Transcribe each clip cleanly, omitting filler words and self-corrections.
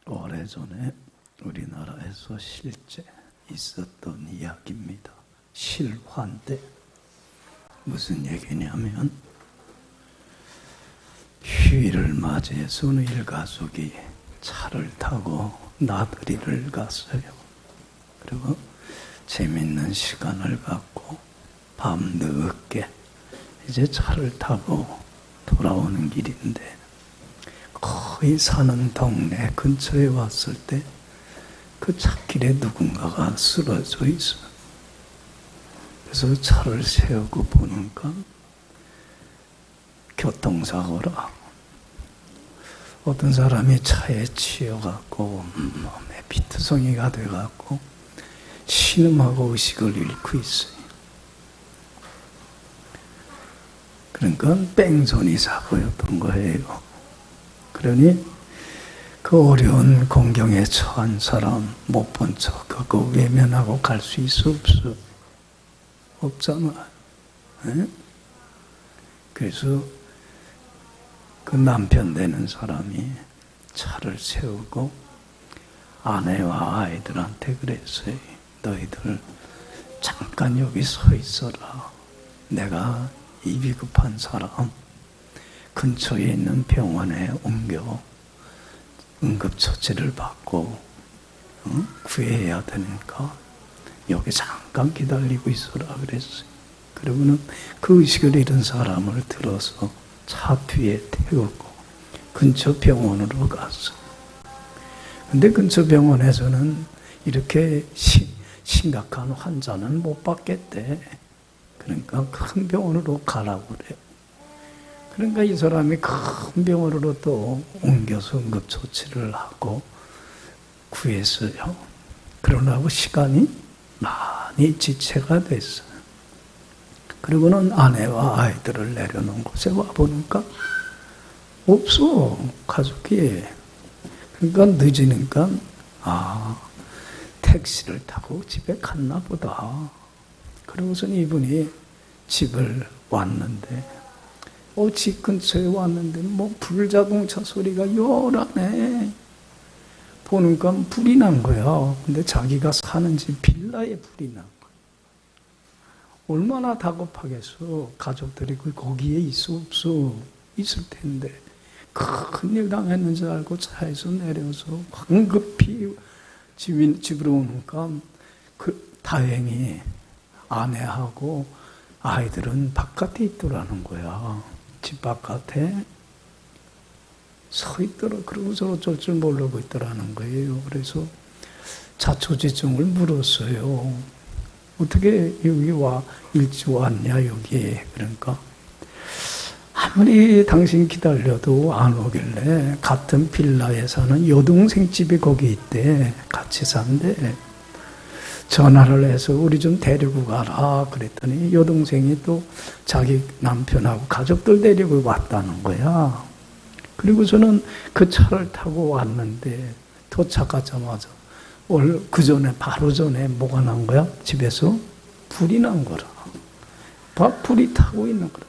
오래전에 우리나라에서 실제 있었던 이야기입니다. 실화인데 무슨 얘기냐면 휴일을 맞이해서 어느 일가족이 차를 타고 나들이를 갔어요. 그리고 재밌는 시간을 갖고 밤 늦게 이제 차를 타고 돌아오는 길인데 거의 사는 동네 근처에 왔을 때 그 찻길에 누군가가 쓰러져 있어요. 그래서 차를 세우고 보니까 교통사고라. 어떤 사람이 차에 치여갖고 몸에 피투성이가 돼갖고 신음하고 의식을 잃고 있어요. 그러니까 뺑소니 사고였던 거예요. 그러니 그 어려운 공경에 처한 사람 못 본 척 그거 외면하고 갈 수 있어 없어? 없잖아. 에? 그래서 그 남편 되는 사람이 차를 세우고 아내와 아이들한테 그랬어요. 너희들 잠깐 여기 서 있어라. 내가 이 비급한 사람 근처에 있는 병원에 옮겨 응급처치를 받고 구해야 되니까 여기 잠깐 기다리고 있어라 그랬어요. 그러고는 그 의식을 잃은 사람을 들어서 차 뒤에 태우고 근처 병원으로 갔어요. 근데 근처 병원에서는 이렇게 심각한 환자는 못 받겠대. 그러니까 큰 병원으로 가라고 그래요. 그러니까 이 사람이 큰 병원으로 또 옮겨서 응급처치를 하고 구했어요. 그러려고 시간이 많이 지체가 됐어요. 그리고는 아내와 아이들을 내려놓은 곳에 와보니까 없어, 가족이. 그러니까 늦으니까 택시를 타고 집에 갔나 보다. 그러고선 이분이 집을 왔는데 집 근처에 왔는데 불자동차 소리가 요란해. 보니까 불이 난 거야. 근데 자기가 사는 집 빌라에 불이 난 거야. 얼마나 다급하겠어. 가족들이 거기에 있어 없어? 있을 텐데. 큰일 당했는 줄 알고 차에서 내려서 황급히 집으로 오니까 다행히 아내하고 아이들은 바깥에 있더라는 거야. 집 바깥에 서 있더라. 그러고서 어쩔 줄 모르고 있더라는 거예요. 그래서 자초지종을 물었어요. 어떻게 여기 일찍 왔냐 여기에. 그러니까 아무리 당신 기다려도 안 오길래 같은 빌라에 사는 여동생 집이 거기 있대. 같이 산대. 전화를 해서 우리 좀 데리고 가라 그랬더니 여동생이 또 자기 남편하고 가족들 데리고 왔다는 거야. 그리고서는 그 차를 타고 왔는데 도착하자마자 바로 전에 뭐가 난 거야? 집에서 불이 난 거라. 불이 타고 있는 거라.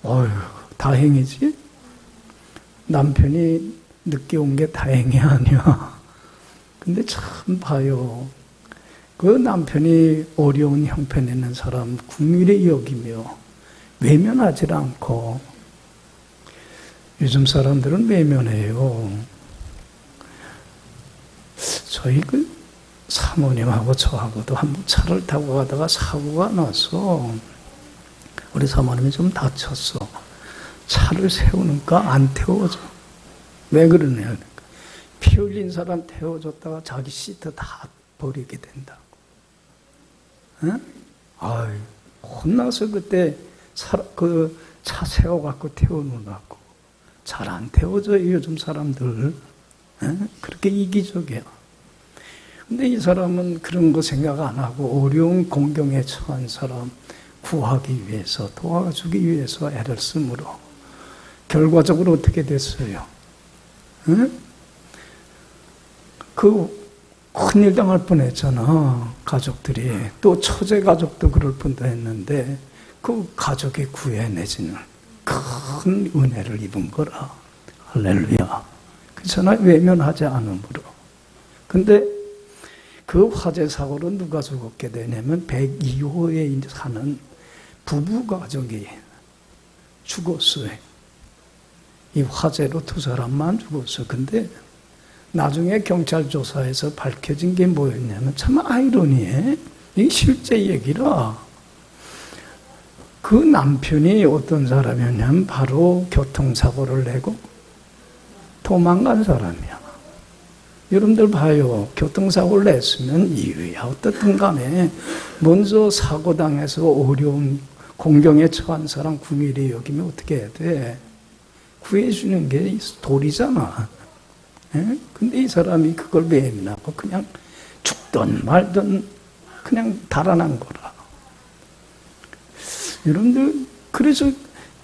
어휴, 다행이지? 남편이 늦게 온 게 다행이 아니야. 근데 참 봐요. 그 남편이 어려운 형편에 있는 사람 긍휼히 여기며 외면하지 않고. 요즘 사람들은 외면해요. 저희 사모님하고 저하고도 한번 차를 타고 가다가 사고가 나서 우리 사모님이 좀 다쳤어. 차를 세우니까 안 태워줘. 왜 그러냐. 피 흘린 사람 태워줬다가 자기 시트 다 버리게 된다고. 응? 혼나서 그때 차 세워갖고 태워놓으라고. 잘 안 태워줘요, 요즘 사람들. 응? 그렇게 이기적이야. 근데 이 사람은 그런 거 생각 안 하고 어려운 공경에 처한 사람 구하기 위해서, 도와주기 위해서 애를 쓰므로 결과적으로 어떻게 됐어요? 응? 큰일 당할 뻔했잖아. 가족들이. 또 처제 가족도 그럴 뻔도 했는데 그 가족이 구해내지는 큰 은혜를 입은 거라. 할렐루야. 그러나 외면하지 않으므로. 근데 그 화재 사고로 누가 죽었게 되냐면 102호에 사는 부부 가족이 죽었어요. 이 화재로 두 사람만 죽었어. 근데 나중에 경찰 조사에서 밝혀진 게 뭐였냐면 참 아이러니해. 이게 실제 얘기라. 그 남편이 어떤 사람이었냐면 바로 교통사고를 내고 도망간 사람이야. 여러분들 봐요. 교통사고를 냈으면 이유야 어떻든 간에 먼저 사고당해서 어려운 공경에 처한 사람 궁일이 여기면 어떻게 해야 돼? 구해주는 게 도리잖아. 예? 근데 이 사람이 그걸 외면하고 그냥 죽든 말든 그냥 달아난 거라. 여러분들, 그래서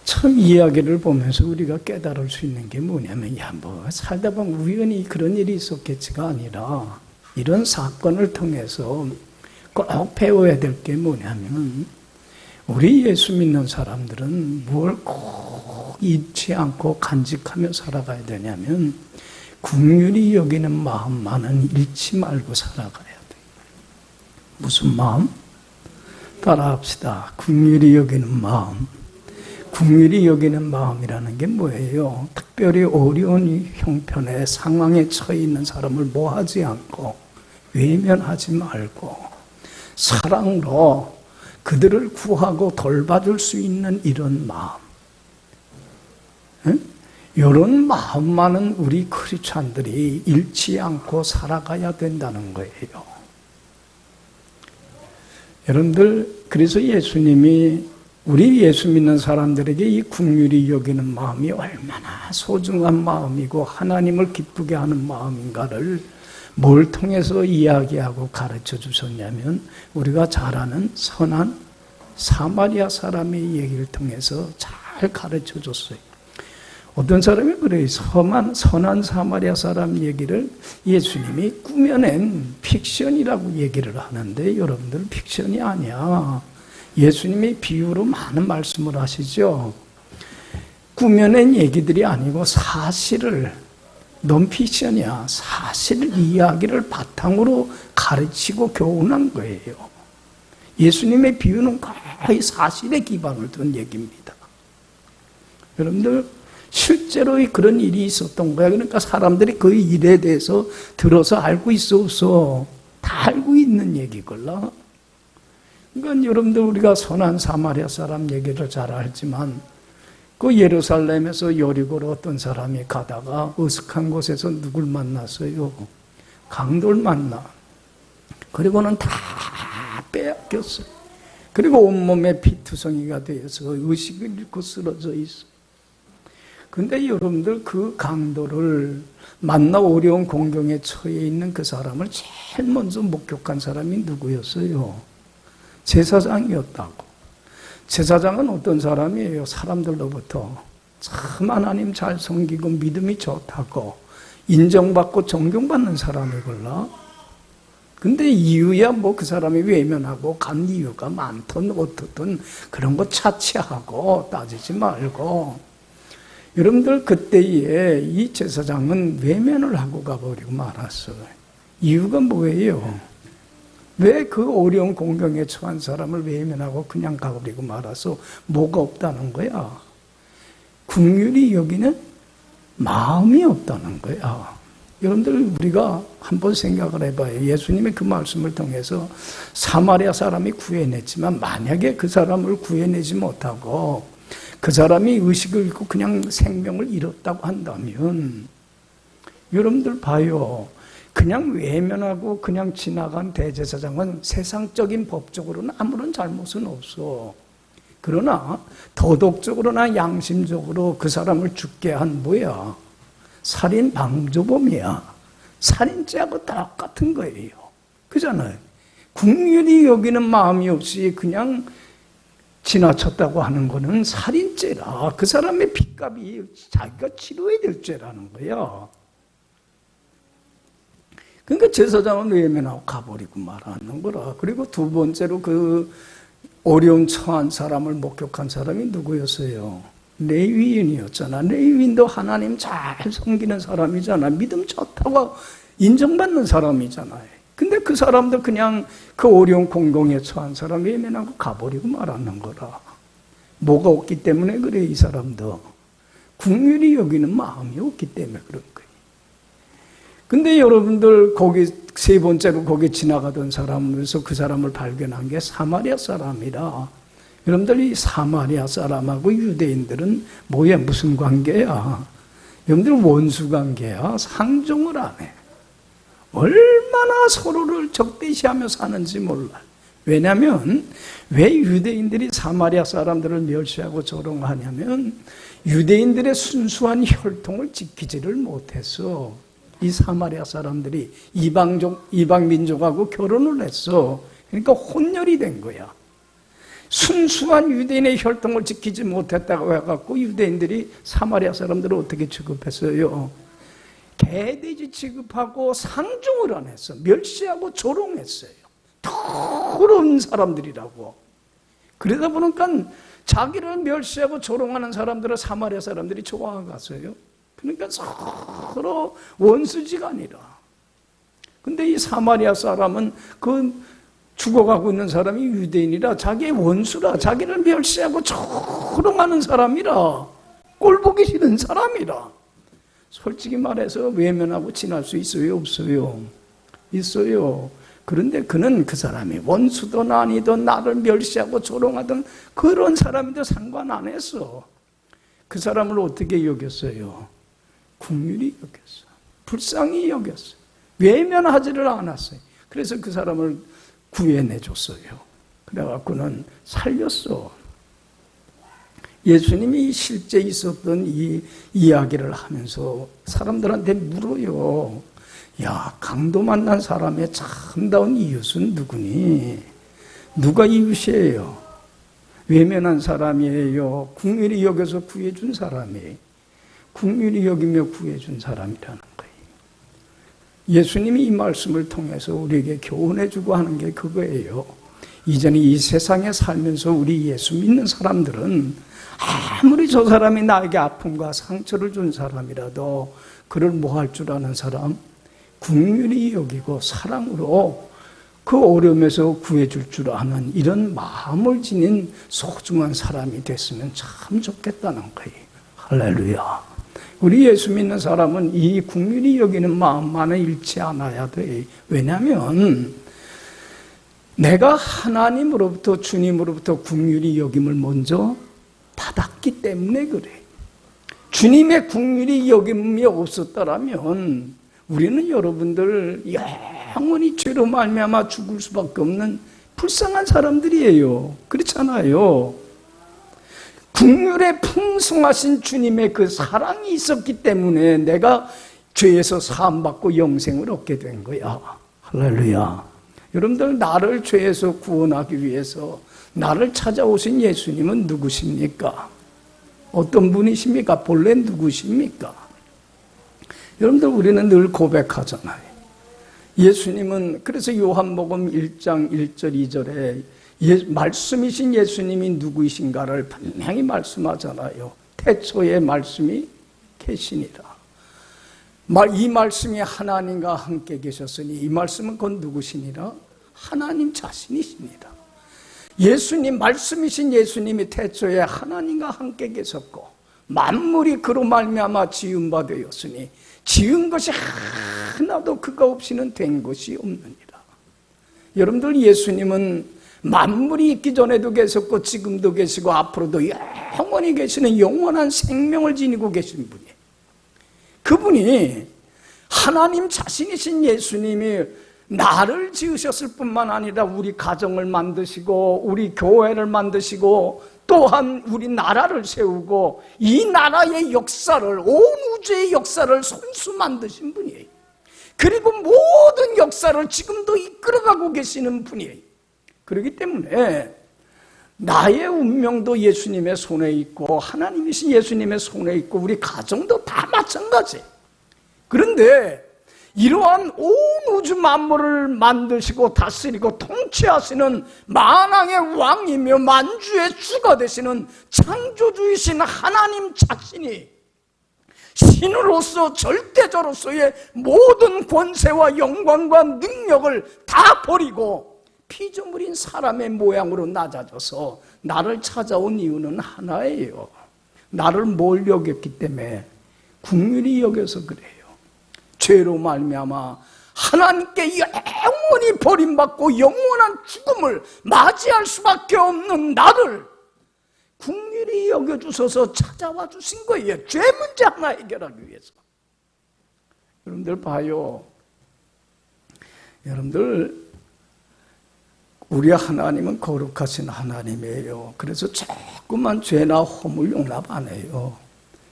참 이야기를 보면서 우리가 깨달을 수 있는 게 뭐냐면, 뭐 살다 보면 우연히 그런 일이 있었겠지가 아니라, 이런 사건을 통해서 꼭 배워야 될 게 뭐냐면, 우리 예수 믿는 사람들은 뭘 꼭 잊지 않고 간직하며 살아가야 되냐면, 긍휼히 여기는 마음만은 잃지 말고 살아가야 돼. 무슨 마음? 따라합시다. 긍휼히 여기는 마음. 긍휼히 여기는 마음이라는 게 뭐예요? 특별히 어려운 형편의 상황에 처해 있는 사람을 뭐하지 않고 외면하지 말고 사랑으로 그들을 구하고 돌봐줄 수 있는 이런 마음. 응? 이런 마음만은 우리 크리스찬들이 잃지 않고 살아가야 된다는 거예요. 여러분들, 그래서 예수님이 우리 예수 믿는 사람들에게 이 긍휼히 여기는 마음이 얼마나 소중한 마음이고 하나님을 기쁘게 하는 마음인가를 뭘 통해서 이야기하고 가르쳐 주셨냐면 우리가 잘 아는 선한 사마리아 사람의 얘기를 통해서 잘 가르쳐 줬어요. 어떤 사람이 그래요. 선한 사마리아 사람 얘기를 예수님이 꾸며낸 픽션이라고 얘기를 하는데 여러분들 픽션이 아니야. 예수님이 비유로 많은 말씀을 하시죠. 꾸며낸 얘기들이 아니고 사실을, 논픽션이야. 사실 이야기를 바탕으로 가르치고 교훈한 거예요. 예수님의 비유는 거의 사실에 기반을 둔 얘기입니다. 여러분들 실제로 그런 일이 있었던 거야. 그러니까 사람들이 그 일에 대해서 들어서 알고 있어 없어? 다 알고 있는 얘기걸라. 그러니까 여러분들 우리가 선한 사마리아 사람 얘기를 잘 알지만 그 예루살렘에서 여리고로 어떤 사람이 가다가 어색한 곳에서 누굴 만났어요? 강도를 만나. 그리고는 다 빼앗겼어요. 그리고 온몸에 피투성이가 되어서 의식을 잃고 쓰러져 있어. 근데 여러분들 그 강도를 만나 어려운 공경에 처해 있는 그 사람을 제일 먼저 목격한 사람이 누구였어요? 제사장이었다고. 제사장은 어떤 사람이에요? 사람들로부터 참 하나님 잘 섬기고 믿음이 좋다고 인정받고 존경받는 사람이걸라. 근데 이유야 뭐 그 사람이 외면하고 간 이유가 많든 어떻든 그런 거 차치하고 따지지 말고 여러분들 그때에 이 제사장은 외면을 하고 가버리고 말았어요. 이유가 뭐예요? 왜 그 어려운 공경에 처한 사람을 외면하고 그냥 가버리고 말아서 뭐가 없다는 거야? 긍휼히 여기는 마음이 없다는 거야. 여러분들 우리가 한번 생각을 해봐요. 예수님의 그 말씀을 통해서 사마리아 사람이 구해냈지만 만약에 그 사람을 구해내지 못하고 그 사람이 의식을 잃고 그냥 생명을 잃었다고 한다면 여러분들 봐요. 그냥 외면하고 그냥 지나간 대제사장은 세상적인 법적으로는 아무런 잘못은 없어. 그러나 도덕적으로나 양심적으로 그 사람을 죽게 한 뭐야? 살인 방조범이야. 살인죄하고 똑같은 거예요. 그잖아요. 긍휼히 여기는 마음이 없이 그냥 지나쳤다고 하는 거는 살인죄라. 그 사람의 핏값이 자기가 치러야 될 죄라는 거야. 그러니까 제사장은 외면하고 가버리고 말하는 거라. 그리고 두 번째로 그 어려운 처한 사람을 목격한 사람이 누구였어요? 레위인이었잖아. 레위인도 하나님 잘 섬기는 사람이잖아. 믿음 좋다고 인정받는 사람이잖아요. 근데 그 사람도 그냥 그 어려운 공동에 처한 사람 외면하고 가버리고 말하는 거라. 뭐가 없기 때문에 그래. 이 사람도 긍휼히 여기는 마음이 없기 때문에 그런 거예요. 근데 여러분들 거기 세 번째로 거기 지나가던 사람에서 그 사람을 발견한 게 사마리아 사람이라. 여러분들 이 사마리아 사람하고 유대인들은 뭐야? 무슨 관계야? 여러분들 원수 관계야? 상종을 안 해. 얼마나 서로를 적대시하며 사는지 몰라. 왜냐하면 왜 유대인들이 사마리아 사람들을 멸시하고 조롱하냐면 유대인들의 순수한 혈통을 지키지를 못했어. 이 사마리아 사람들이 이방 민족하고 결혼을 했어. 그러니까 혼혈이 된 거야. 순수한 유대인의 혈통을 지키지 못했다고 해갖고 유대인들이 사마리아 사람들을 어떻게 취급했어요? 개돼지 취급하고 상종을 안 했어. 멸시하고 조롱했어요. 더러운 사람들이라고. 그러다 보니까 자기를 멸시하고 조롱하는 사람들을 사마리아 사람들이 좋아갔어요. 그러니까 서로 원수지간이라. 근데 이 사마리아 사람은 그 죽어가고 있는 사람이 유대인이라 자기의 원수라, 자기를 멸시하고 조롱하는 사람이라, 꼴보기 싫은 사람이라. 솔직히 말해서 외면하고 지날 수 있어요? 없어요? 있어요. 그런데 그는 그 사람이 원수든 아니든 나를 멸시하고 조롱하던 그런 사람인데 상관 안 했어. 그 사람을 어떻게 여겼어요? 긍휼히 여겼어. 불쌍히 여겼어. 외면하지를 않았어요. 그래서 그 사람을 구해내줬어요. 그래갖고는 살렸어. 예수님이 실제 있었던 이 이야기를 하면서 사람들한테 물어요. 야, 강도 만난 사람의 참다운 이웃은 누구니? 누가 이웃이에요? 외면한 사람이에요? 긍휼히 여겨서 구해준 사람이에요? 긍휼히 여기며 구해준 사람이라는 거예요. 예수님이 이 말씀을 통해서 우리에게 교훈해주고 하는 게 그거예요. 이전에 이 세상에 살면서 우리 예수 믿는 사람들은 아무리 저 사람이 나에게 아픔과 상처를 준 사람이라도 그를 뭐 할 줄 아는 사람? 긍휼히 여기고 사랑으로 그 어려움에서 구해줄 줄 아는 이런 마음을 지닌 소중한 사람이 됐으면 참 좋겠다는 거예요. 할렐루야. 우리 예수 믿는 사람은 이 긍휼히 여기는 마음만은 잃지 않아야 돼. 왜냐하면 내가 하나님으로부터 주님으로부터 긍휼히 여김을 먼저 받았기 때문에 그래. 주님의 긍휼히 여김이 없었더라면 우리는 여러분들 영원히 죄로 말미암아 죽을 수밖에 없는 불쌍한 사람들이에요. 그렇잖아요. 긍휼에 풍성하신 주님의 그 사랑이 있었기 때문에 내가 죄에서 사함받고 영생을 얻게 된 거야. 할렐루야. 여러분들 나를 죄에서 구원하기 위해서 나를 찾아오신 예수님은 누구십니까? 어떤 분이십니까? 본래 누구십니까? 여러분들 우리는 늘 고백하잖아요. 예수님은 그래서 요한복음 1장 1절 2절에 말씀이신 예수님이 누구이신가를 분명히 말씀하잖아요. 태초에 말씀이 계시니라. 이 말씀이 하나님과 함께 계셨으니 이 말씀은 곧 누구시니라? 하나님 자신이십니다. 예수님, 말씀이신 예수님이 태초에 하나님과 함께 계셨고 만물이 그로 말미암아 지은 바 되었으니 지은 것이 하나도 그가 없이는 된 것이 없느니라. 여러분들 예수님은 만물이 있기 전에도 계셨고 지금도 계시고 앞으로도 영원히 계시는 영원한 생명을 지니고 계신 분이에요. 그분이 하나님 자신이신 예수님이 나를 지으셨을 뿐만 아니라 우리 가정을 만드시고 우리 교회를 만드시고 또한 우리 나라를 세우고 이 나라의 역사를, 온 우주의 역사를 손수 만드신 분이에요. 그리고 모든 역사를 지금도 이끌어가고 계시는 분이에요. 그렇기 때문에 나의 운명도 예수님의 손에 있고 하나님이신 예수님의 손에 있고 우리 가정도 다 마찬가지. 그런데 이러한 온 우주 만물을 만드시고 다스리고 통치하시는 만왕의 왕이며 만주의 주가 되시는 창조주이신 하나님 자신이 신으로서 절대자로서의 모든 권세와 영광과 능력을 다 버리고 피조물인 사람의 모양으로 낮아져서 나를 찾아온 이유는 하나예요. 나를 뭘 여겼기 때문에? 긍휼히 여겨서 그래요. 죄로 말미암아 하나님께 영원히 버림받고 영원한 죽음을 맞이할 수밖에 없는 나를 긍휼히 여겨주셔서 찾아와 주신 거예요. 죄 문제 하나 해결하기 위해서. 여러분들 봐요. 여러분들, 우리 하나님은 거룩하신 하나님이에요. 그래서 자꾸만 죄나 허물 용납 안 해요.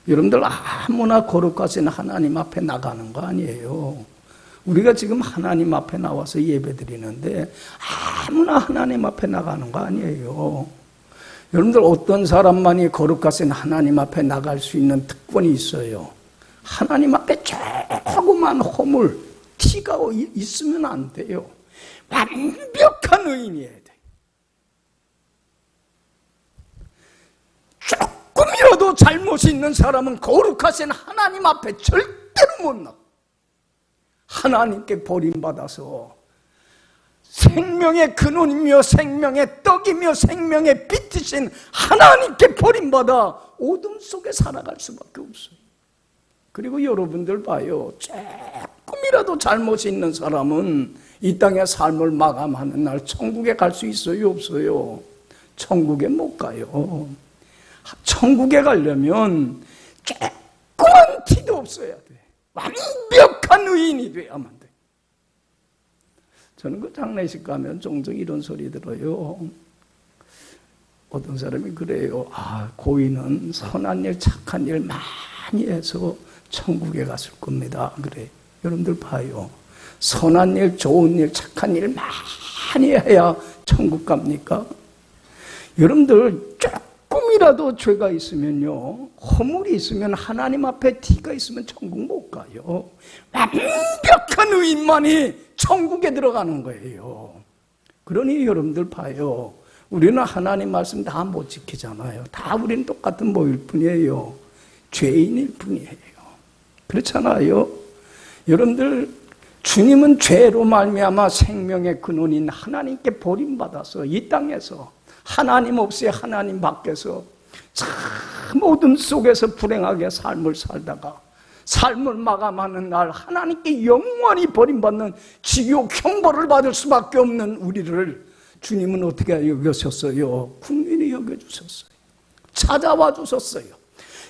여러분들, 아무나 거룩하신 하나님 앞에 나가는 거 아니에요. 우리가 지금 하나님 앞에 나와서 예배 드리는데 아무나 하나님 앞에 나가는 거 아니에요. 여러분들, 어떤 사람만이 거룩하신 하나님 앞에 나갈 수 있는 특권이 있어요. 하나님 앞에 조그만 허물, 티가 있으면 안 돼요. 완벽한 의인이어야 돼. 조금이라도 잘못이 있는 사람은 거룩하신 하나님 앞에 절대로 못 나가. 하나님께 버림받아서 생명의 근원이며 생명의 떡이며 생명의 빛이신 하나님께 버림받아 어둠 속에 살아갈 수밖에 없어요. 그리고 여러분들 봐요. 조금이라도 잘못이 있는 사람은 이 땅의 삶을 마감하는 날 천국에 갈 수 있어요, 없어요? 천국에 못 가요. 천국에 가려면 조그만 티도 없어야 돼. 완벽한 의인이 돼야만 돼. 저는 그 장례식 가면 종종 이런 소리 들어요. 어떤 사람이 그래요. 고인은 선한 일, 착한 일 많이 해서 천국에 갔을 겁니다. 그래. 여러분들 봐요. 선한 일, 좋은 일, 착한 일 많이 해야 천국 갑니까? 여러분들, 조금이라도 죄가 있으면요, 허물이 있으면, 하나님 앞에 티가 있으면 천국 못 가요. 완벽한 의인만이 천국에 들어가는 거예요. 그러니 여러분들 봐요. 우리는 하나님 말씀 다 못 지키잖아요. 다 우리는 똑같은 뭐일 뿐이에요. 죄인일 뿐이에요. 그렇잖아요. 여러분들, 주님은 죄로 말미암아 생명의 근원인 하나님께 버림받아서 이 땅에서 하나님 없이 하나님 밖에서 참 어둠 속에서 불행하게 삶을 살다가 삶을 마감하는 날 하나님께 영원히 버림받는 지옥 형벌을 받을 수밖에 없는 우리를 주님은 어떻게 여기셨어요? 긍휼히 여겨주셨어요. 찾아와 주셨어요.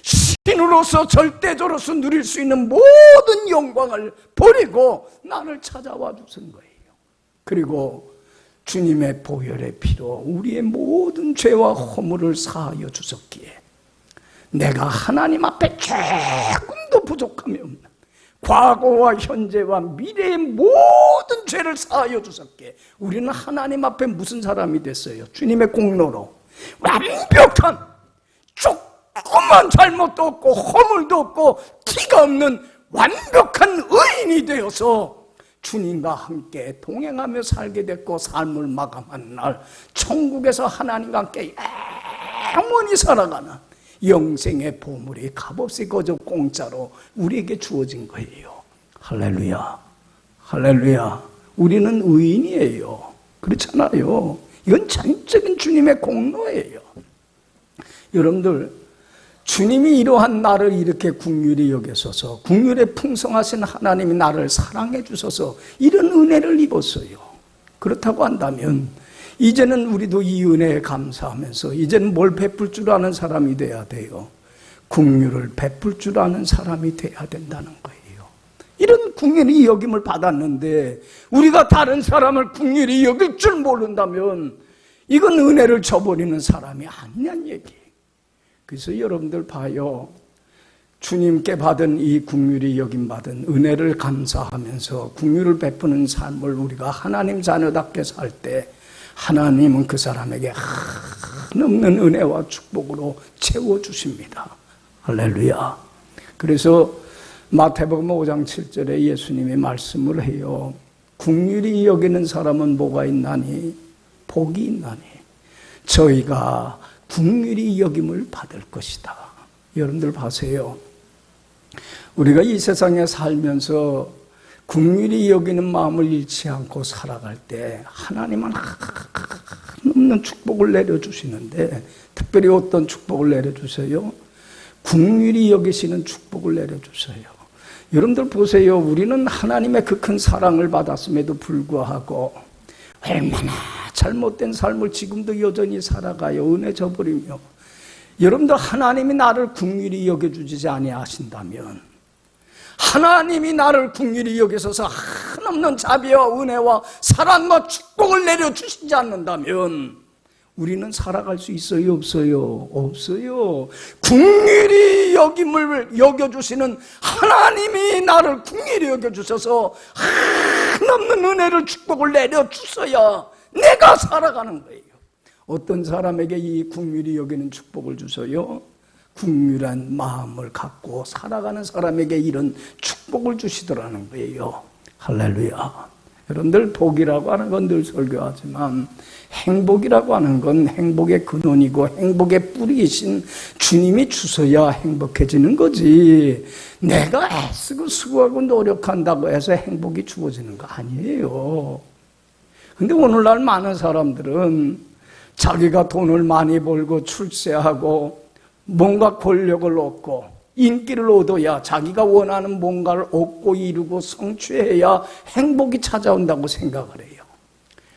신으로서 절대적으로서 누릴 수 있는 모든 영광을 버리고 나를 찾아와 주신 거예요. 그리고 주님의 보혈의 피로 우리의 모든 죄와 허물을 사하여 주셨기에 내가 하나님 앞에 조금도 부족함이 없는 과거와 현재와 미래의 모든 죄를 사하여 주셨기에 우리는 하나님 앞에 무슨 사람이 됐어요? 주님의 공로로 완벽한 조금만 잘못도 없고 허물도 없고 티가 없는 완벽한 의인이 되어서 주님과 함께 동행하며 살게 됐고 삶을 마감하는 날 천국에서 하나님과 함께 영원히 살아가는 영생의 보물이 값없이 거저 공짜로 우리에게 주어진 거예요. 할렐루야, 할렐루야. 우리는 의인이에요. 그렇잖아요. 이건 전적인 주님의 공로예요. 여러분들, 주님이 이러한 나를 이렇게 긍휼히 여기셔서 긍휼에 풍성하신 하나님이 나를 사랑해 주셔서 이런 은혜를 입었어요. 그렇다고 한다면 이제는 우리도 이 은혜에 감사하면서 이제는 뭘 베풀 줄 아는 사람이 돼야 돼요. 긍휼을 베풀 줄 아는 사람이 돼야 된다는 거예요. 이런 긍휼히 여김을 받았는데 우리가 다른 사람을 긍휼히 여길 줄 모른다면 이건 은혜를 저버리는 사람이 아니냐는 얘기예요. 그래서 여러분들 봐요. 주님께 받은 이 긍휼히 여김받은 은혜를 감사하면서 긍휼을 베푸는 삶을 우리가 하나님 자녀답게 살 때 하나님은 그 사람에게 한없는 은혜와 축복으로 채워주십니다. 할렐루야. 그래서 마태복음 5장 7절에 예수님이 말씀을 해요. 긍휼히 여기는 사람은 뭐가 있나니? 복이 있나니 저희가 긍휼히 여김을 받을 것이다. 여러분들 보세요. 우리가 이 세상에 살면서 긍휼히 여기는 마음을 잃지 않고 살아갈 때 하나님은 한없는 축복을 내려주시는데, 특별히 어떤 축복을 내려주세요? 긍휼히 여기시는 축복을 내려주세요. 여러분들 보세요. 우리는 하나님의 그 큰 사랑을 받았음에도 불구하고 얼마나 잘못된 삶을 지금도 여전히 살아가요. 은혜 저버리며. 여러분들 하나님이 나를 긍휼히 여겨주지 아니하신다면, 하나님이 나를 긍휼히 여기셔서 한없는 자비와 은혜와 사랑과 축복을 내려주시지 않는다면 우리는 살아갈 수 있어요? 없어요? 없어요. 긍휼히 여김을 여겨주시는 하나님이 나를 긍휼히 여겨주셔서 한없는 은혜를 축복을 내려주셔야 내가 살아가는 거예요. 어떤 사람에게 이 긍휼히 여기는 축복을 주셔요? 긍휼한 마음을 갖고 살아가는 사람에게 이런 축복을 주시더라는 거예요. 할렐루야. 여러분들, 복이라고 하는 건 늘 설교하지만 행복이라고 하는 건 행복의 근원이고 행복의 뿌리이신 주님이 주셔야 행복해지는 거지, 내가 애쓰고 수고하고 노력한다고 해서 행복이 주어지는 거 아니에요. 근데 오늘날 많은 사람들은 자기가 돈을 많이 벌고 출세하고 뭔가 권력을 얻고 인기를 얻어야, 자기가 원하는 뭔가를 얻고 이루고 성취해야 행복이 찾아온다고 생각을 해요.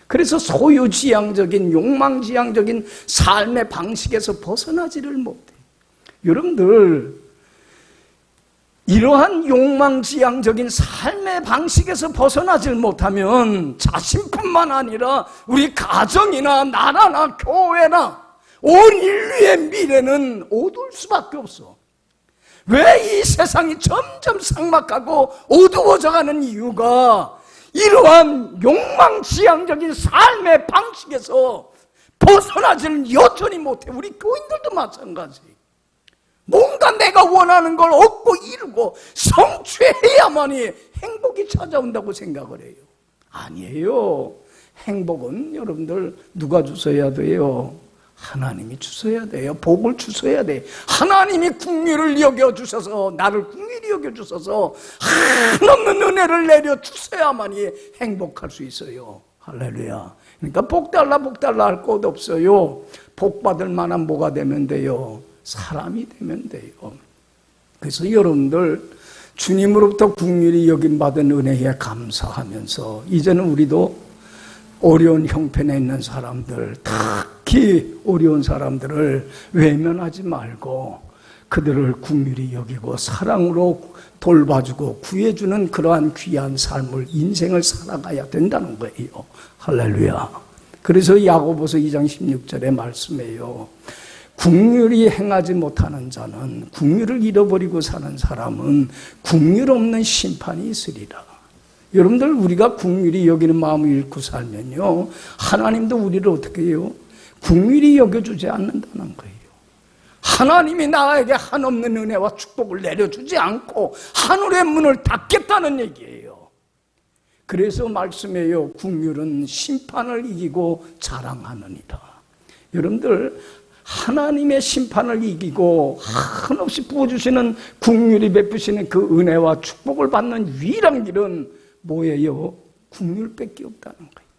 그래서 소유지향적인 욕망지향적인 삶의 방식에서 벗어나지를 못해요. 여러분들, 이러한 욕망지향적인 삶의 방식에서 벗어나질 못하면 자신뿐만 아니라 우리 가정이나 나라나 교회나 온 인류의 미래는 어두울 수밖에 없어. 왜 이 세상이 점점 삭막하고 어두워져가는 이유가 이러한 욕망지향적인 삶의 방식에서 벗어나지는 여전히 못해. 우리 교인들도 마찬가지. 뭔가 내가 원하는 걸 얻고 이루고 성취해야만이 행복이 찾아온다고 생각을 해요. 아니에요. 행복은 여러분들 누가 주셔야 돼요? 하나님이 주셔야 돼요. 복을 주셔야 돼요. 하나님이 긍휼을 여겨주셔서, 나를 긍휼히 여겨주셔서 한없는 은혜를 내려주셔야만이 행복할 수 있어요. 할렐루야. 그러니까 복 달라 할 것 없어요. 복 받을 만한 뭐가 되면 돼요? 사람이 되면 돼요. 그래서 여러분들, 주님으로부터 긍휼히 여김받은 은혜에 감사하면서 이제는 우리도 어려운 형편에 있는 사람들, 특히 어려운 사람들을 외면하지 말고 그들을 긍휼히 여기고 사랑으로 돌봐주고 구해주는 그러한 귀한 삶을, 인생을 살아가야 된다는 거예요. 할렐루야. 그래서 야고보서 2장 16절에 말씀해요. 긍휼히 행하지 못하는 자는, 긍휼을 잃어버리고 사는 사람은 긍휼 없는 심판이 있으리라. 여러분들, 우리가 긍휼히 여기는 마음을 잃고 살면요, 하나님도 우리를 어떻게 해요? 긍휼히 여겨주지 않는다는 거예요. 하나님이 나에게 한없는 은혜와 축복을 내려주지 않고 하늘의 문을 닫겠다는 얘기예요. 그래서 말씀해요. 긍휼은 심판을 이기고 자랑하느니라. 여러분들, 하나님의 심판을 이기고 한없이 부어주시는, 긍휼히 베푸시는 그 은혜와 축복을 받는 유일한 길은 뭐예요? 긍휼밖에 없다는 거예요.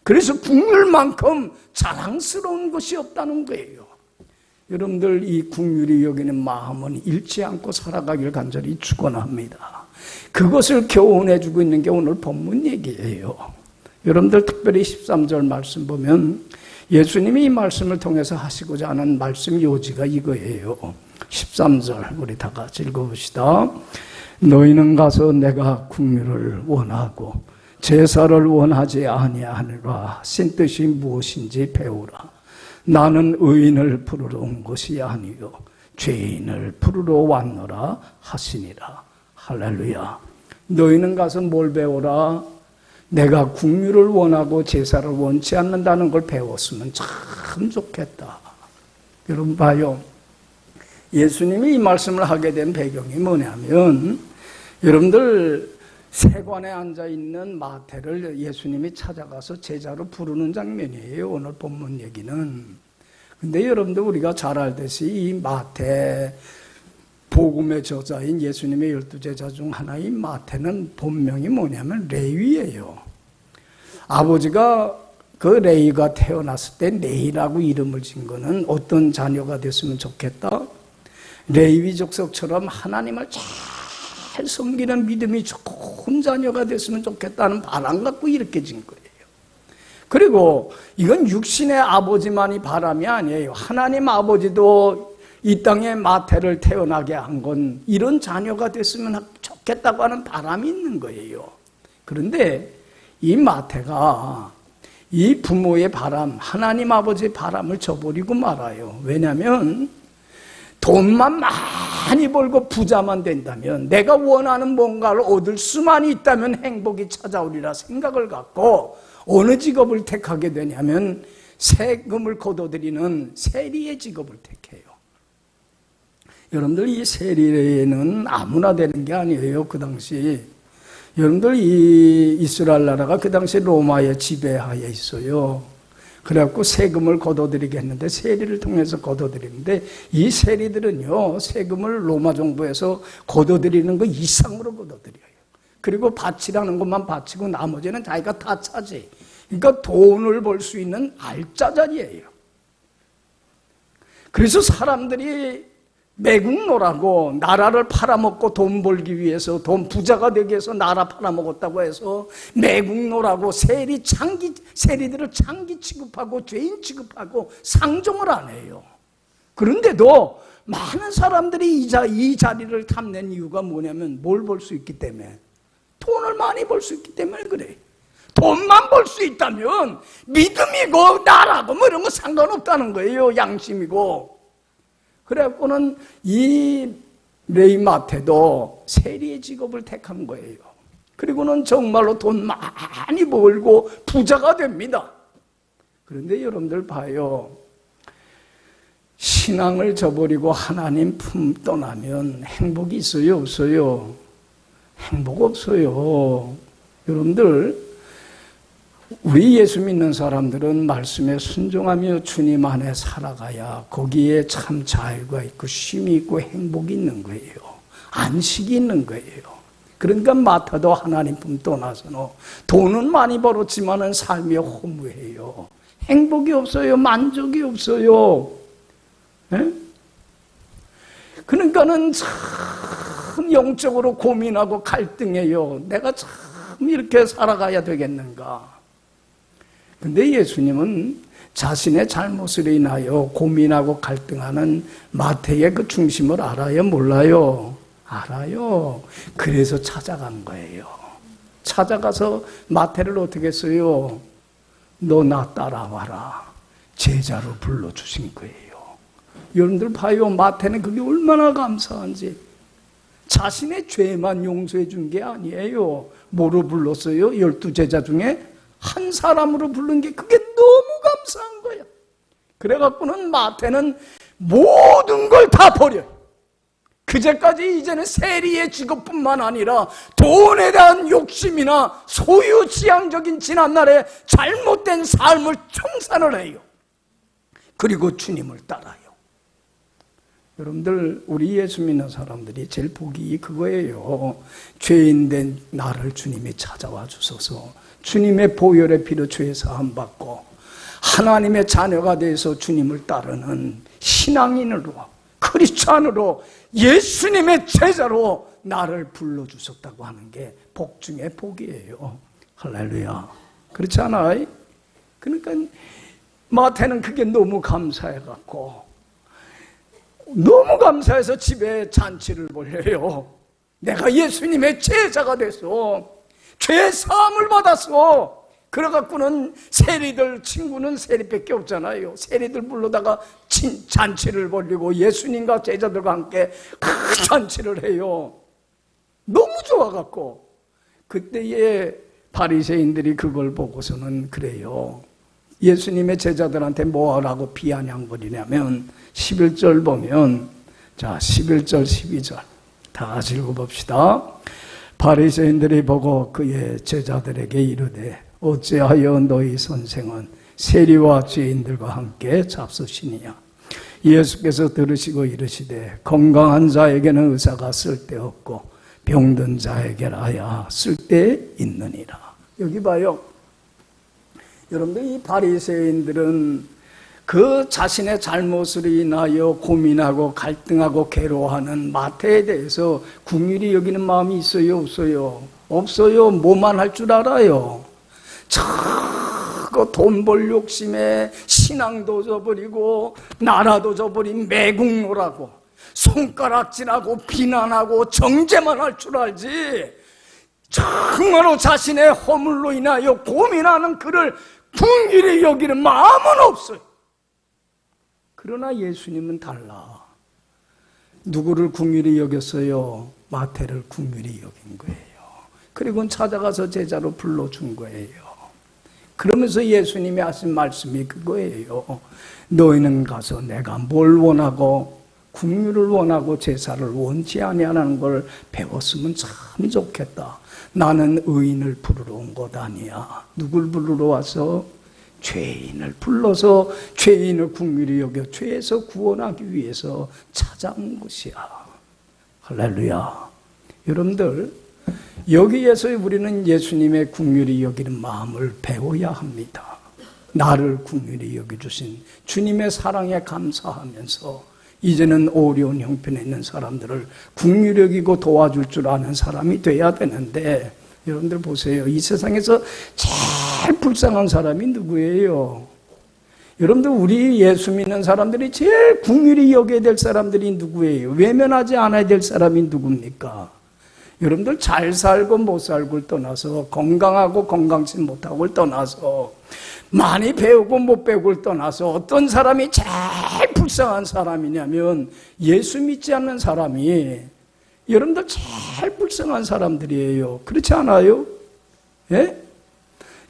그래서 긍휼만큼 자랑스러운 것이 없다는 거예요. 여러분들, 이 긍휼히 여기는 마음은 잃지 않고 살아가길 간절히 축원합니다. 그것을 교훈해주고 있는 게 오늘 본문 얘기예요. 여러분들, 특별히 13절 말씀 보면 예수님이 이 말씀을 통해서 하시고자 하는 말씀 요지가 이거예요. 13절 우리 다 같이 읽어봅시다. 너희는 가서 내가 긍휼을 원하고 제사를 원하지 아니하노라 하신 뜻이 무엇인지 배우라. 나는 의인을 부르러 온 것이 아니요 죄인을 부르러 왔노라 하시니라. 할렐루야. 너희는 가서 뭘 배우라? 내가 긍휼을 원하고 제사를 원치 않는다는 걸 배웠으면 참 좋겠다. 여러분 봐요. 예수님이 이 말씀을 하게 된 배경이 뭐냐면 여러분들 세관에 앉아있는 마태를 예수님이 찾아가서 제자로 부르는 장면이에요. 오늘 본문 얘기는. 근데 여러분들 우리가 잘 알듯이 이 마태 복음의 저자인 예수님의 12제자 중 하나인 마태는 본명이 뭐냐면 레위예요. 아버지가 그 레위가 태어났을 때 레위라고 이름을 진 거는 어떤 자녀가 됐으면 좋겠다? 레위 족속처럼 하나님을 잘 섬기는 믿음이 좋은 자녀가 됐으면 좋겠다는 바람 갖고 이렇게 진 거예요. 그리고 이건 육신의 아버지만이 바람이 아니에요. 하나님 아버지도 이 땅에 마태를 태어나게 한 건 이런 자녀가 됐으면 좋겠다고 하는 바람이 있는 거예요. 그런데 이 마태가 이 부모의 바람, 하나님 아버지의 바람을 저버리고 말아요. 왜냐하면 돈만 많이 벌고 부자만 된다면, 내가 원하는 뭔가를 얻을 수만 있다면 행복이 찾아오리라 생각을 갖고 어느 직업을 택하게 되냐면 세금을 거둬들이는 세리의 직업을 택해요. 여러분들 이 세리는 아무나 되는 게 아니에요. 그 당시 여러분들 이 이스라엘 나라가 그 당시 로마의 지배하에 있어요. 그래갖고 세금을 거둬들이게 했는데, 세리를 통해서 거둬들이는데, 이 세리들은요 세금을 로마 정부에서 거둬들이는 거 이상으로 거둬들여요. 그리고 바치라는 것만 바치고 나머지는 자기가 다 차지. 그러니까 돈을 벌 수 있는 알짜자리예요. 그래서 사람들이 매국노라고 나라를 팔아먹고 돈 벌기 위해서, 돈 부자가 되기 위해서 나라 팔아먹었다고 해서 매국노라고 세리들을 창기 취급하고 죄인 취급하고 상종을 안 해요. 그런데도 많은 사람들이 이 자리를 탐낸 이유가 뭐냐면 뭘 벌 수 있기 때문에, 돈을 많이 벌 수 있기 때문에 그래. 돈만 벌 수 있다면 믿음이고 나라고 뭐 이런 거 상관없다는 거예요. 양심이고. 그래갖고는 이 레위 마태도 세리의 직업을 택한 거예요. 그리고는 정말로 돈 많이 벌고 부자가 됩니다. 그런데 여러분들 봐요. 신앙을 저버리고 하나님 품 떠나면 행복이 있어요? 없어요? 행복 없어요. 여러분들, 우리 예수 믿는 사람들은 말씀에 순종하며 주님 안에 살아가야 거기에 참 자유가 있고 쉼이 있고 행복이 있는 거예요. 안식이 있는 거예요. 그러니까 마태도 하나님 품 떠나서는 돈은 많이 벌었지만은 삶이 허무해요. 행복이 없어요. 만족이 없어요. 네? 그러니까는 참 영적으로 고민하고 갈등해요. 내가 참 이렇게 살아가야 되겠는가? 근데 예수님은 자신의 잘못으로 인하여 고민하고 갈등하는 마태의 그 중심을 알아요? 몰라요? 알아요. 그래서 찾아간 거예요. 찾아가서 마태를 어떻게 했어요? 너 나 따라와라. 제자로 불러주신 거예요. 여러분들 봐요. 마태는 그게 얼마나 감사한지. 자신의 죄만 용서해 준 게 아니에요. 뭐로 불렀어요? 12제자 중에 한 사람으로 부른 게 그게 너무 감사한 거야. 그래갖고는 마태는 모든 걸 다 버려요. 그제까지 이제는 세리의 직업뿐만 아니라 돈에 대한 욕심이나 소유지향적인 지난날의 잘못된 삶을 청산을 해요. 그리고 주님을 따라요. 여러분들, 우리 예수 믿는 사람들이 제일 복이 그거예요. 죄인된 나를 주님이 찾아와 주소서. 주님의 보혈의 피로 죄 사함 받고 하나님의 자녀가 돼서 주님을 따르는 신앙인으로, 크리스찬으로, 예수님의 제자로 나를 불러주셨다고 하는 게 복 중에 복이에요. 할렐루야. 그렇지 않아요? 그러니까 마태는 그게 너무 감사해갖고, 너무 감사해서 집에 잔치를 벌여요. 내가 예수님의 제자가 돼서 죄 사함을 받았어. 그래갖고는 세리들, 친구는 세리밖에 없잖아요. 세리들 불러다가 잔치를 벌리고 예수님과 제자들과 함께 그 잔치를 해요. 너무 좋아갖고. 그때의 바리새인들이 그걸 보고서는 그래요. 예수님의 제자들한테 뭐라고 비아냥거리냐면 11절 보면, 자 11절 12절 다 같이 읽어봅시다. 바리새인들이 보고 그의 제자들에게 이르되 어찌하여 너희 선생은 세리와 죄인들과 함께 잡수시니냐. 예수께서 들으시고 이르시되 건강한 자에게는 의사가 쓸데없고 병든 자에게라야 쓸데있느니라. 여기 봐요. 여러분들, 이 바리새인들은 그 자신의 잘못을 인하여 고민하고 갈등하고 괴로워하는 마태에 대해서 긍휼히 여기는 마음이 있어요, 없어요? 없어요. 뭐만 할 줄 알아요. 저거 돈 벌 욕심에 신앙도 저버리고 나라도 저버린 매국노라고 손가락질하고 비난하고 정죄만 할 줄 알지, 정말로 자신의 허물로 인하여 고민하는 그를 긍휼히 여기는 마음은 없어요. 그러나 예수님은 달라. 누구를 긍휼히 여겼어요? 마태를 긍휼히 여긴 거예요. 그리고 찾아가서 제자로 불러준 거예요. 그러면서 예수님이 하신 말씀이 그거예요. 너희는 가서 내가 뭘 원하고 긍휼을 원하고 제사를 원치 아니하는 걸 배웠으면 참 좋겠다. 나는 의인을 부르러 온 것 아니야. 누굴 부르러 와서? 죄인을 불러서 죄인을 긍휼히 여겨 죄에서 구원하기 위해서 찾아온 것이야. 할렐루야. 여러분들, 여기에서 우리는 예수님의 긍휼히 여기는 마음을 배워야 합니다. 나를 긍휼히 여겨주신 주님의 사랑에 감사하면서 이제는 어려운 형편에 있는 사람들을 긍휼히 여기고 도와줄 줄 아는 사람이 돼야 되는데, 여러분들 보세요. 이 세상에서 제일 불쌍한 사람이 누구예요? 여러분들, 우리 예수 믿는 사람들이 제일 긍휼히 여겨야 될 사람들이 누구예요? 외면하지 않아야 될 사람이 누굽니까? 여러분들, 잘 살고 못 살고를 떠나서, 건강하고 건강치 못하고를 떠나서, 많이 배우고 못 배우고를 떠나서 어떤 사람이 제일 불쌍한 사람이냐면 예수 믿지 않는 사람이, 여러분들, 제일 불쌍한 사람들이에요. 그렇지 않아요? 예?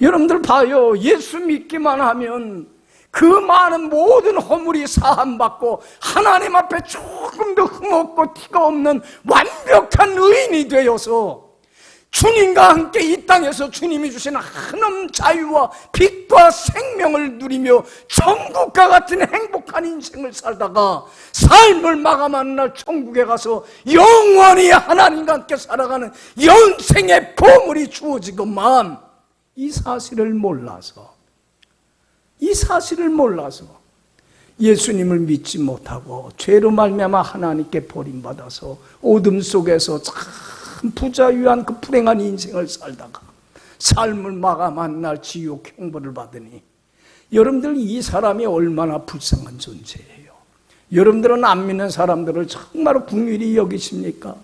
여러분들 봐요. 예수 믿기만 하면 그 많은 모든 허물이 사함받고 하나님 앞에 조금 더 흠없고 티가 없는 완벽한 의인이 되어서 주님과 함께 이 땅에서 주님이 주신 한없는 자유와 빛과 생명을 누리며 천국과 같은 행복한 인생을 살다가 삶을 마감하는 날 천국에 가서 영원히 하나님과 함께 살아가는 영생의 보물이 주어지건만, 이 사실을 몰라서 예수님을 믿지 못하고 죄로 말미암아 하나님께 버림받아서 어둠 속에서 참 부자유한 그 불행한 인생을 살다가 삶을 마감한 날 지옥 형벌을 받으니, 여러분들, 이 사람이 얼마나 불쌍한 존재예요. 여러분들은 안 믿는 사람들을 정말로 긍휼히 여기십니까?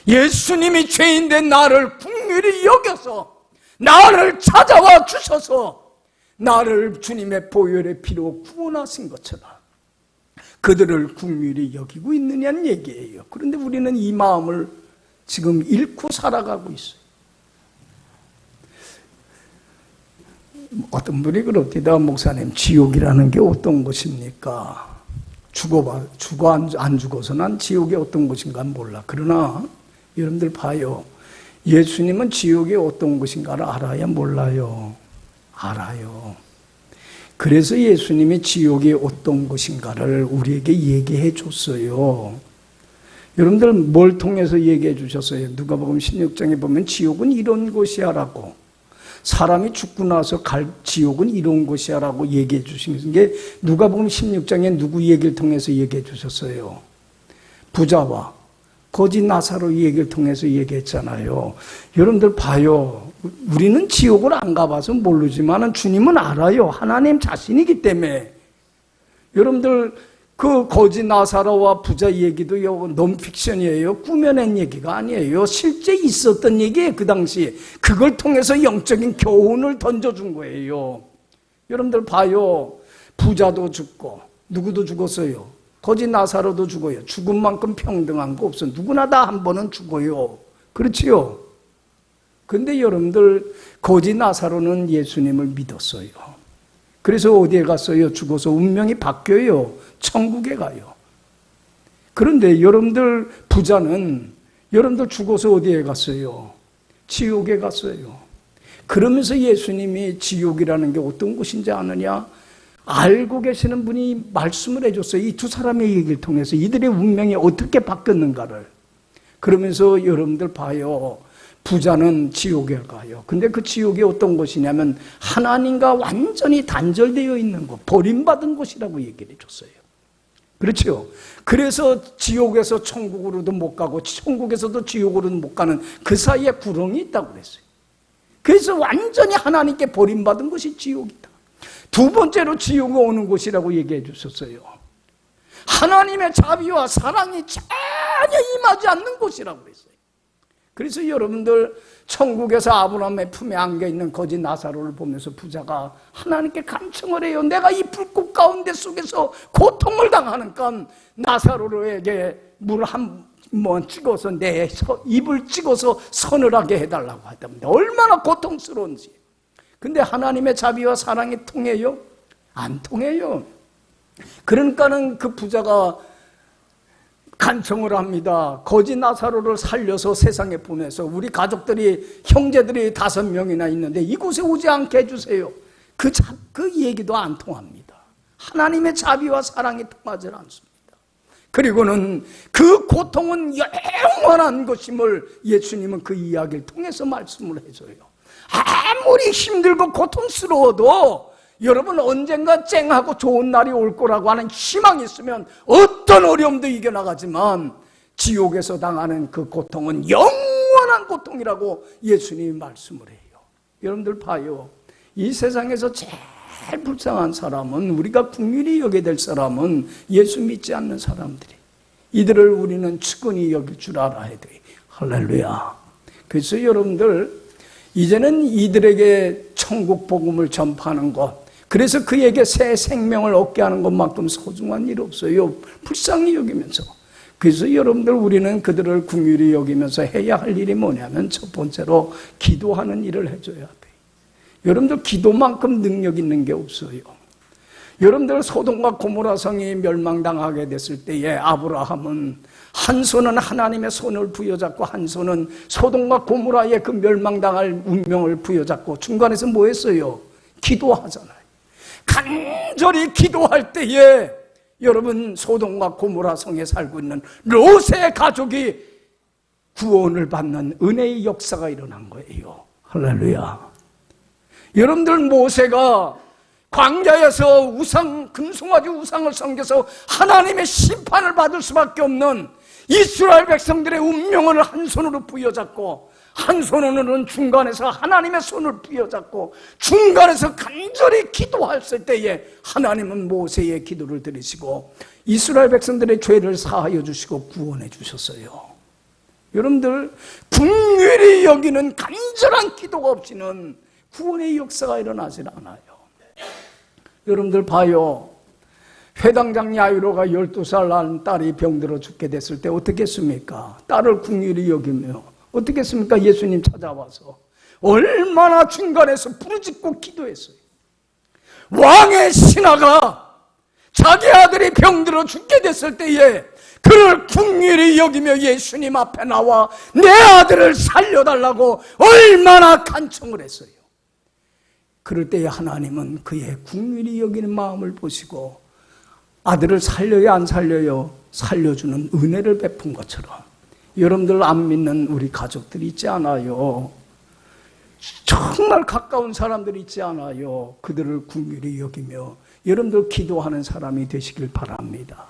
예수님이 죄인된 나를 긍휼히 여겨서 나를 찾아와 주셔서 나를 주님의 보혈의 피로 구원하신 것처럼 그들을 긍휼히 여기고 있느냐는 얘기예요. 그런데 우리는 이 마음을 지금 잃고 살아가고 있어요. 어떤 분이 그럽니다. 목사님, 지옥이라는 게 어떤 것입니까? 죽어 안 죽어서 난 지옥이 어떤 것인가 몰라. 그러나 여러분들 봐요. 예수님은 지옥이 어떤 것인가를 알아야 몰라요? 알아요. 그래서 예수님이 지옥이 어떤 것인가를 우리에게 얘기해 줬어요. 여러분들, 뭘 통해서 얘기해 주셨어요? 누가복음 16장에 보면 지옥은 이런 곳이야 라고, 사람이 죽고 나서 갈 지옥은 이런 곳이야 라고 얘기해 주신 게 누가복음 16장에 누구 얘기를 통해서 얘기해 주셨어요? 부자와 거지 나사로 얘기를 통해서 얘기했잖아요. 여러분들 봐요. 우리는 지옥을 안 가봐서 모르지만 주님은 알아요. 하나님 자신이기 때문에. 여러분들, 그 거지 나사로와 부자 얘기도 논픽션이에요. 꾸며낸 얘기가 아니에요. 실제 있었던 얘기예요. 그 당시에. 그걸 통해서 영적인 교훈을 던져준 거예요. 여러분들 봐요. 부자도 죽고 누구도 죽었어요. 거지 나사로도 죽어요. 죽은 만큼 평등한 거 없어. 누구나 다 한 번은 죽어요. 그렇지요? 근데 여러분들, 거지 나사로는 예수님을 믿었어요. 그래서 어디에 갔어요? 죽어서 운명이 바뀌어요. 천국에 가요. 그런데 여러분들, 부자는 여러분들 죽어서 어디에 갔어요? 지옥에 갔어요. 그러면서 예수님이 지옥이라는 게 어떤 곳인지 아느냐? 알고 계시는 분이 말씀을 해줬어요. 이 두 사람의 얘기를 통해서 이들의 운명이 어떻게 바뀌었는가를. 그러면서 여러분들 봐요. 부자는 지옥에 가요. 근데 그 지옥이 어떤 곳이냐면 하나님과 완전히 단절되어 있는 곳, 버림받은 곳이라고 얘기를 해줬어요. 그렇죠? 그래서 지옥에서 천국으로도 못 가고 천국에서도 지옥으로는 못 가는 그 사이에 구렁이 있다고 그랬어요. 그래서 완전히 하나님께 버림받은 것이 지옥이다. 두 번째로 지옥에 오는 곳이라고 얘기해 주셨어요. 하나님의 자비와 사랑이 전혀 임하지 않는 곳이라고 그랬어요. 그래서 여러분들 천국에서 아브라함의 품에 안겨있는 거지 나사로를 보면서 부자가 하나님께 간청을 해요. 내가 이 불꽃 가운데 속에서 고통을 당하니까 나사로에게 물 한 번 찍어서 내 입을 찍어서 서늘하게 해달라고 하답니다. 얼마나 고통스러운지. 근데 하나님의 자비와 사랑이 통해요? 안 통해요. 그러니까는 그 부자가 간청을 합니다. 거지 나사로를 살려서 세상에 보내서 우리 가족들이, 형제들이 5명이나 있는데 이곳에 오지 않게 해주세요. 그 얘기도 안 통합니다. 하나님의 자비와 사랑이 통하지 않습니다. 그리고는 그 고통은 영원한 것임을 예수님은 그 이야기를 통해서 말씀을 해줘요. 아무리 힘들고 고통스러워도 여러분 언젠가 쨍하고 좋은 날이 올 거라고 하는 희망이 있으면 어떤 어려움도 이겨나가지만 지옥에서 당하는 그 고통은 영원한 고통이라고 예수님이 말씀을 해요. 여러분들 봐요. 이 세상에서 제일 불쌍한 사람은, 우리가 긍휼히 여겨야 될 사람은 예수 믿지 않는 사람들이, 이들을 우리는 측은히 여길 줄 알아야 돼. 할렐루야. 그래서 여러분들 이제는 이들에게 천국 복음을 전파하는 것, 그래서 그에게 새 생명을 얻게 하는 것만큼 소중한 일 없어요. 불쌍히 여기면서. 그래서 여러분들 우리는 그들을 긍휼히 여기면서 해야 할 일이 뭐냐면 첫 번째로 기도하는 일을 해줘야 돼. 여러분들 기도만큼 능력 있는 게 없어요. 여러분들 소돔과 고모라 성이 멸망당하게 됐을 때에 아브라함은 한 손은 하나님의 손을 부여잡고 한 손은 소돔과 고모라의 그 멸망당할 운명을 부여잡고 중간에서 뭐 했어요? 기도하잖아요. 간절히 기도할 때에 여러분 소돔과 고모라 성에 살고 있는 롯의 가족이 구원을 받는 은혜의 역사가 일어난 거예요. 할렐루야. 여러분들 모세가 광야에서 금송아지 우상을 섬겨서 하나님의 심판을 받을 수밖에 없는 이스라엘 백성들의 운명을 한 손으로 부여잡고 한 손으로는 중간에서 하나님의 손을 부여잡고 중간에서 간절히 기도했을 때에 하나님은 모세의 기도를 들으시고 이스라엘 백성들의 죄를 사하여 주시고 구원해 주셨어요. 여러분들 긍휼히 여기는 간절한 기도가 없이는 구원의 역사가 일어나질 않아요. 여러분들 봐요. 회당장 야이로가 12살 난 딸이 병들어 죽게 됐을 때 어떻게 했습니까? 딸을 긍휼히 여기며 어떻게 했습니까? 예수님 찾아와서 얼마나 중간에서 부르짖고 기도했어요. 왕의 신하가 자기 아들이 병들어 죽게 됐을 때에 그를 긍휼히 여기며 예수님 앞에 나와 내 아들을 살려달라고 얼마나 간청을 했어요. 그럴 때에 하나님은 그의 긍휼히 여기는 마음을 보시고 아들을 살려요 안 살려요? 살려주는 은혜를 베푼 것처럼 여러분들 안 믿는 우리 가족들이 있지 않아요? 정말 가까운 사람들이 있지 않아요? 그들을 긍휼히 여기며 여러분들 기도하는 사람이 되시길 바랍니다.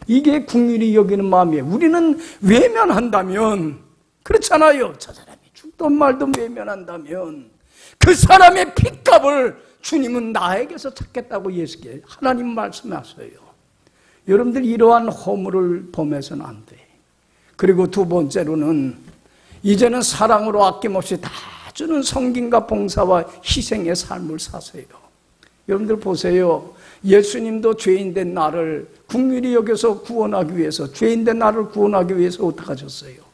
이게 긍휼히 여기는 마음이에요. 우리는 외면한다면, 그렇잖아요. 저 사람이 죽던 말던 외면한다면 그 사람의 핏값을 주님은 나에게서 찾겠다고 예수께 하나님 말씀하셔요. 여러분들 이러한 허물을 범해서는 안 돼. 그리고 두 번째로는 이제는 사랑으로 아낌없이 다 주는 섬김과 봉사와 희생의 삶을 사세요. 여러분들 보세요. 예수님도 죄인된 나를 긍휼히 여겨서 구원하기 위해서, 죄인된 나를 구원하기 위해서 어떻게 하셨어요?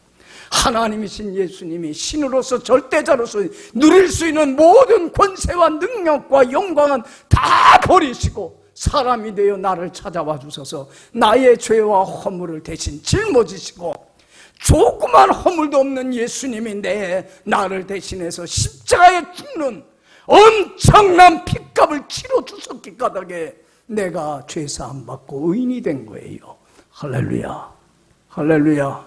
하나님이신 예수님이 신으로서 절대자로서 누릴 수 있는 모든 권세와 능력과 영광은 다 버리시고 사람이 되어 나를 찾아와 주셔서 나의 죄와 허물을 대신 짊어지시고 조그만 허물도 없는 예수님인데 나를 대신해서 십자가에 죽는 엄청난 핏값을 치러 주셨기 까닭에 내가 죄사함 받고 의인이 된 거예요. 할렐루야, 할렐루야.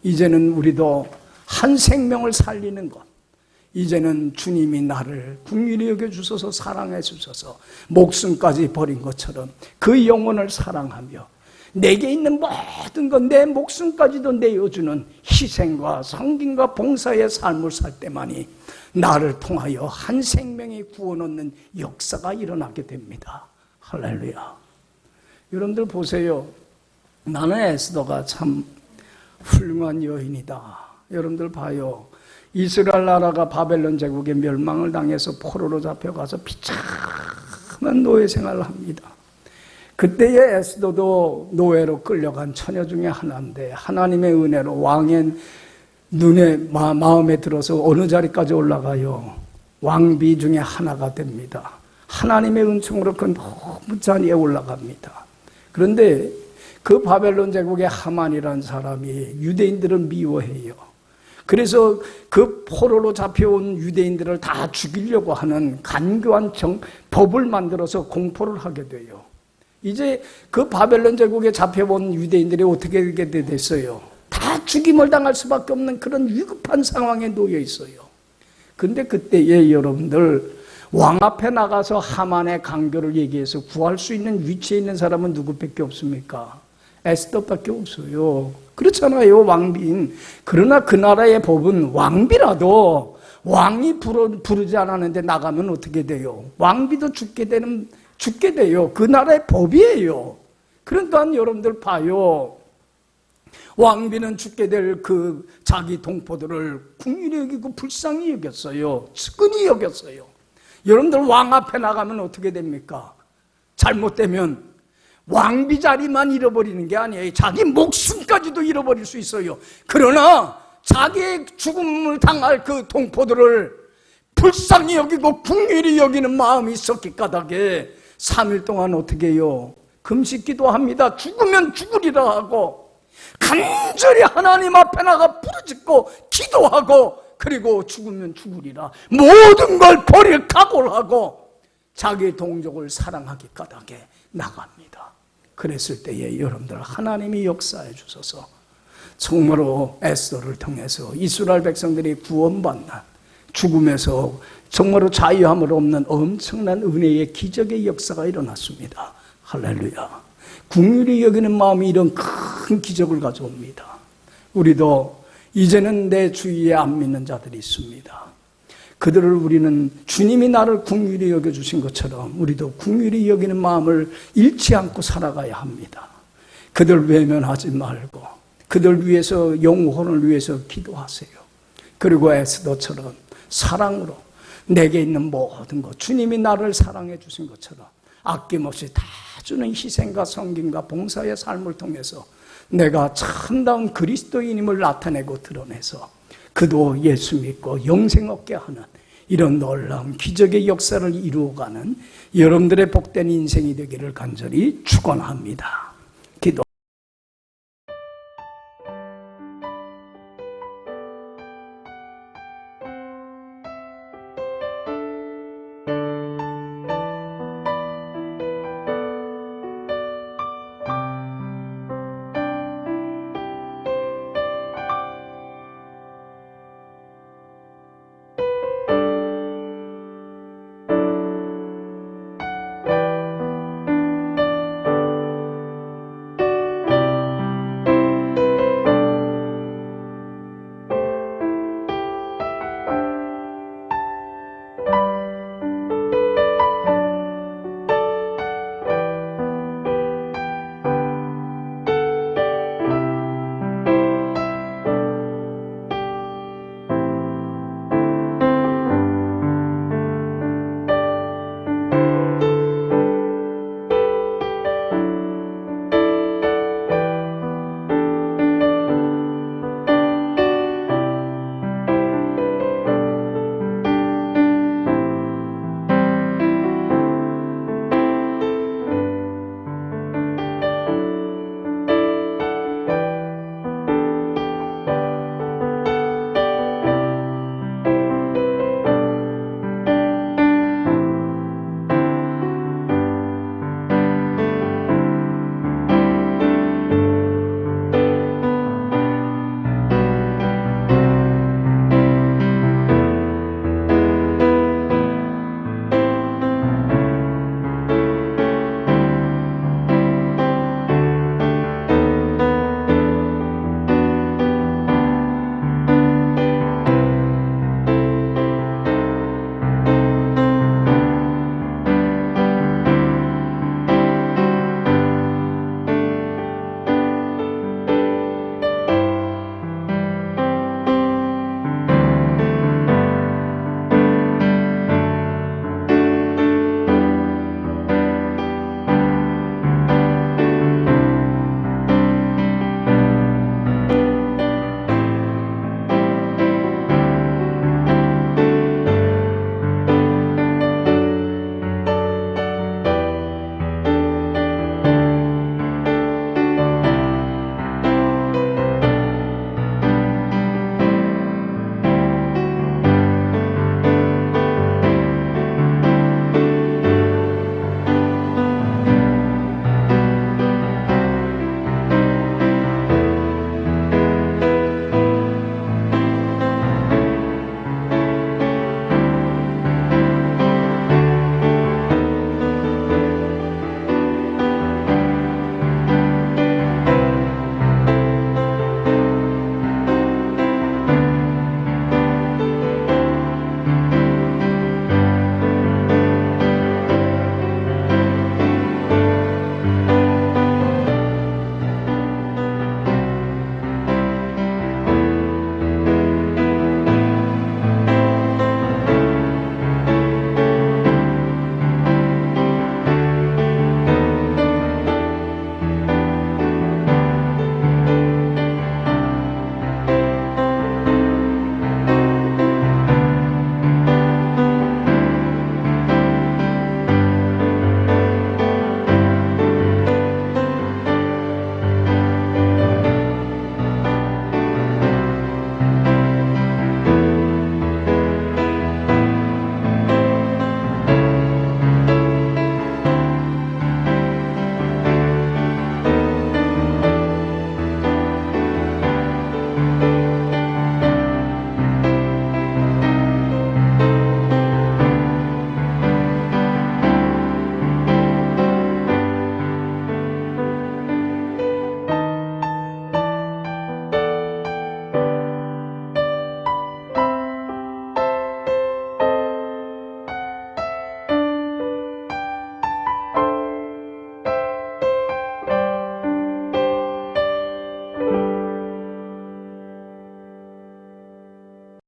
이제는 우리도 한 생명을 살리는 것, 이제는 주님이 나를 긍휼히 여겨주셔서 사랑해 주셔서 목숨까지 버린 것처럼 그 영혼을 사랑하며 내게 있는 모든 것, 내 목숨까지도 내어주는 희생과 섬김과 봉사의 삶을 살 때만이 나를 통하여 한 생명이 구원 얻는 역사가 일어나게 됩니다. 할렐루야. 여러분들 보세요. 나는 에스더가 참 훌륭한 여인이다. 여러분들 봐요. 이스라엘 나라가 바벨론 제국의 멸망을 당해서 포로로 잡혀가서 비참한 노예 생활을 합니다. 그때의 에스더도 노예로 끌려간 처녀 중에 하나인데 하나님의 은혜로 왕의 눈에 마음에 들어서 어느 자리까지 올라가요? 왕비 중에 하나가 됩니다. 하나님의 은총으로 그 높은 자리에 올라갑니다. 그런데 그 바벨론 제국의 하만이라는 사람이 유대인들을 미워해요. 그래서 그 포로로 잡혀온 유대인들을 다 죽이려고 하는 간교한 법을 만들어서 공포를 하게 돼요. 이제 그 바벨론 제국에 잡혀온 유대인들이 어떻게 되게 됐어요? 다 죽임을 당할 수밖에 없는 그런 위급한 상황에 놓여 있어요. 근데 그때에 여러분들 왕 앞에 나가서 하만의 강교를 얘기해서 구할 수 있는 위치에 있는 사람은 누구밖에 없습니까? 에스더밖에 없어요. 그렇잖아요, 왕비인. 그러나 그 나라의 법은 왕비라도 왕이 부르지 않았는데 나가면 어떻게 돼요? 왕비도 죽게 돼요. 그 나라의 법이에요. 그러니까 여러분들 봐요. 왕비는 죽게 될 그 자기 동포들을 긍휼히 여기고 불쌍히 여겼어요. 측은히 여겼어요. 여러분들 왕 앞에 나가면 어떻게 됩니까? 잘못되면 왕비 자리만 잃어버리는 게 아니에요. 자기 목숨까지도 잃어버릴 수 있어요. 그러나 자기의 죽음을 당할 그 동포들을 불쌍히 여기고 긍휼히 여기는 마음이 있었기 까닭에 3일 동안 어떻게 해요? 금식 기도합니다. 죽으면 죽으리라 하고 간절히 하나님 앞에 나가 부르짖고 기도하고 그리고 죽으면 죽으리라 모든 걸 버릴 각오를 하고 자기 동족을 사랑하기 까닭에 나갑니다. 그랬을 때에 여러분들 하나님이 역사해 주셔서 정말로 에스더를 통해서 이스라엘 백성들이 구원받는 죽음에서 정말로 자유함을 얻는 엄청난 은혜의 기적의 역사가 일어났습니다. 할렐루야. 긍휼히 여기는 마음이 이런 큰 기적을 가져옵니다. 우리도 이제는 내 주위에 안 믿는 자들이 있습니다. 그들을 우리는 주님이 나를 긍휼히 여겨주신 것처럼 우리도 긍휼히 여기는 마음을 잃지 않고 살아가야 합니다. 그들 외면하지 말고 그들 위해서 영혼을 위해서 기도하세요. 그리고 에스더처럼 사랑으로 내게 있는 모든 것 주님이 나를 사랑해 주신 것처럼 아낌없이 다 주는 희생과 섬김과 봉사의 삶을 통해서 내가 참다운 그리스도인임을 나타내고 드러내서 그도 예수 믿고 영생 얻게 하는 이런 놀라운 기적의 역사를 이루어가는 여러분들의 복된 인생이 되기를 간절히 축원합니다.